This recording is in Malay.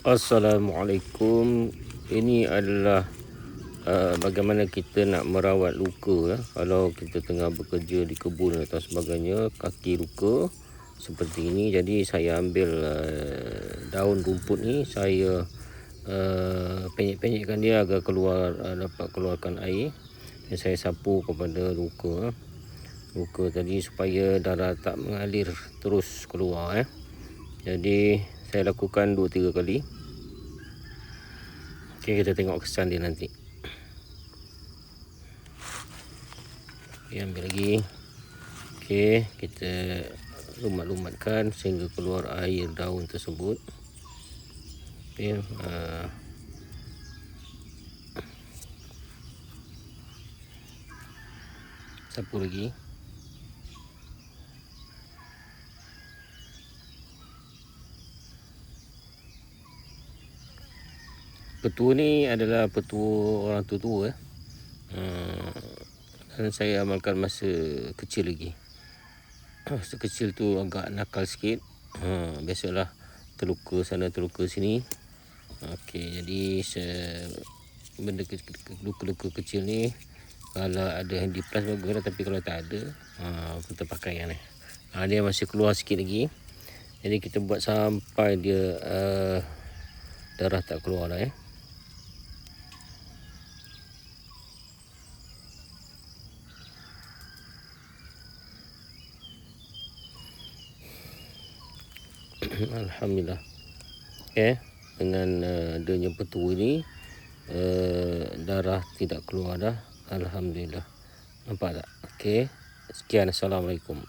Assalamualaikum. Ini adalah bagaimana kita nak merawat luka ya. Kalau kita tengah bekerja di kebun atau sebagainya, kaki luka seperti ini. Jadi saya ambil daun rumput ni, saya penyek-penyekkan dia agar dapat keluarkan air. Dan saya sapu kepada luka tadi supaya darah tak mengalir terus keluar. Jadi saya lakukan 2-3 kali. Okey, kita tengok kesan dia nanti. Okey, ambil lagi. Okey, kita lumat-lumatkan sehingga keluar air daun tersebut. Okey, sapu lagi. Petua ni adalah petua orang tua-tua dan saya amalkan masa kecil lagi. Masa kecil tu agak nakal sikit. Biasalah terluka sana terluka sini. Okey, jadi benda luka-luka kecil ni kalau ada handy plus baguslah, tapi kalau tak ada kita pakai yang ni. Dia masih keluar sikit lagi. Jadi kita buat sampai dia darah tak keluar dah . Alhamdulillah. Okey, dengan adanya petua ni darah tidak keluar dah. Alhamdulillah. Nampak tak? Okey. Sekian. Assalamualaikum.